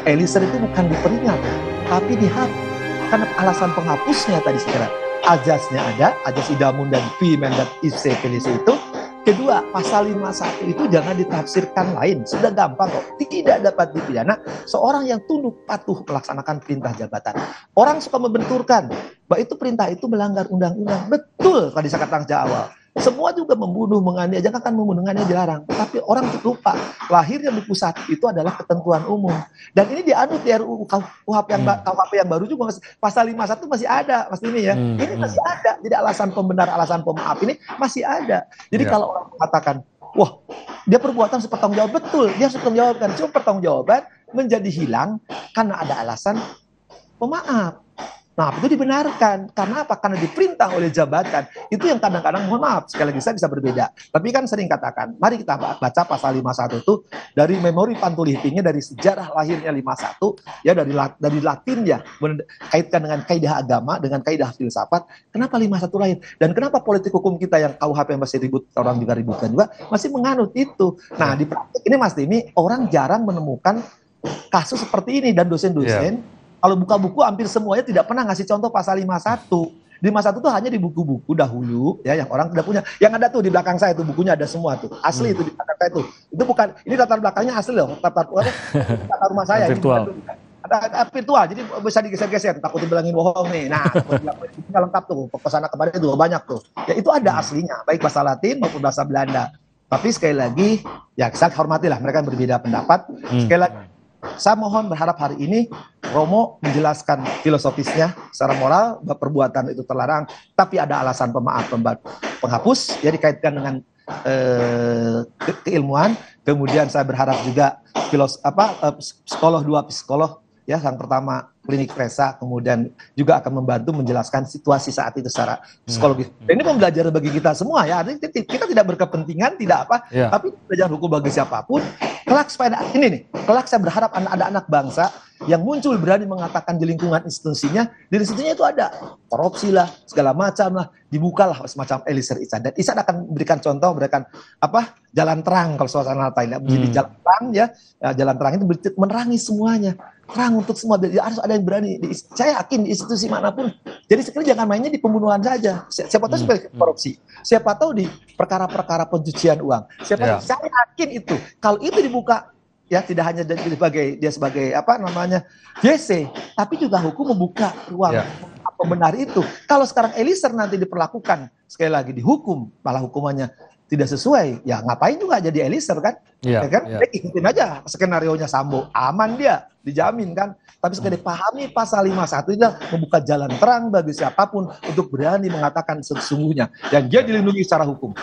Eliezer itu bukan diperingat, tapi dihapus. Karena alasan penghapusnya tadi sekarang azasnya ada, azas idamun dan fi mendat ise pelise itu. Kedua, pasal 51 itu jangan ditafsirkan lain. Sudah gampang kok. Tidak dapat dipidana seorang yang tunduk patuh melaksanakan perintah jabatan. Orang suka membenturkan bahwa itu perintah itu melanggar undang-undang. Betul tadi saya katakan sejak awal. Semua juga membunuh, menganiaya, jangan kan membunuh, menganiaya dilarang. Tapi orang lupa, lahirnya buku 1 itu adalah ketentuan umum. Dan ini dianut di RUU KUHP yang baru juga, pasal 51 masih ada, Mas Dini ya. Ini masih ada, jadi alasan pembenar, alasan pemaaf ini masih ada. Jadi kalau orang mengatakan, wah dia perbuatan harus bertanggung jawab, betul, dia harus bertanggung jawab. Cuma pertanggungjawaban menjadi hilang karena ada alasan pemaaf. Nah, itu dibenarkan. Karena apa? Karena diperintah oleh jabatan. Itu yang kadang-kadang, mohon maaf, sekali lagi saya bisa berbeda. Tapi kan sering katakan, mari kita baca pasal 51 itu dari memori Pantulihtingnya, dari sejarah lahirnya 51, ya dari Latin ya, kaitkan dengan kaidah agama, dengan kaidah filsafat. Kenapa 51 lahir? Dan kenapa politik hukum kita yang KUHP masih ribut, orang juga ributkan juga, masih menganut itu. Nah, di praktik ini Mas Dini, orang jarang menemukan kasus seperti ini, dan dosen-dosen kalau buka buku hampir semuanya tidak pernah ngasih contoh pasal 51. 51 itu hanya di buku-buku dahulu ya yang orang tidak punya. Yang ada tuh di belakang saya tuh bukunya ada semua tuh. Asli itu di belakang saya tuh. Itu bukan, ini latar belakangnya asli loh. Latar rumah saya. Virtual. Ada virtual, jadi bisa digeser-geser. Takut dibilangin bohong nih. Nah, lengkap tuh. Kesana kemarin itu banyak tuh. Ya itu ada aslinya, baik bahasa Latin maupun bahasa Belanda. Tapi sekali lagi, ya saya hormatilah mereka yang berbeda pendapat. Sekali lagi, saya mohon berharap hari ini Romo menjelaskan filosofisnya secara moral bahwa perbuatan itu terlarang, tapi ada alasan pemaaf, penghapus, ya dikaitkan dengan keilmuan. Kemudian saya berharap juga dua psikolog ya, yang pertama klinik Resa, kemudian juga akan membantu menjelaskan situasi saat itu secara psikologis. Ini pembelajaran bagi kita semua ya. Kita tidak berkepentingan, tidak apa, tapi belajar hukum bagi siapapun. Kelak saya berharap ada anak bangsa yang muncul berani mengatakan di lingkungan institusinya, di institusinya itu ada korupsi lah, segala macam lah, dibukalah semacam Eliezer Itzad. Dan Itzad akan memberikan contoh, memberikan jalan terang kalau suasana lain, menjadi jalan terang ya, jalan terang itu menerangi semuanya, terang untuk semua. Jadi harus ada yang berani. Saya yakin di institusi manapun. Jadi sekali jangan mainnya di pembunuhan saja. Siapa tahu sebagai korupsi, siapa tahu di perkara-perkara pencucian uang. Siapa tahu, saya yakin itu. Kalau itu dibuka, ya tidak hanya dia sebagai JC, tapi juga hukum membuka ruang pembenar itu. Kalau sekarang Eliezer nanti diperlakukan sekali lagi dihukum, malah hukumannya tidak sesuai, ya ngapain juga jadi Eliezer kan? Ikutin aja skenarionya Sambo, aman dia, dijamin kan. Tapi sekali pahami pasal 51 itu membuka jalan terang bagi siapapun untuk berani mengatakan sesungguhnya, dan dia dilindungi secara hukum.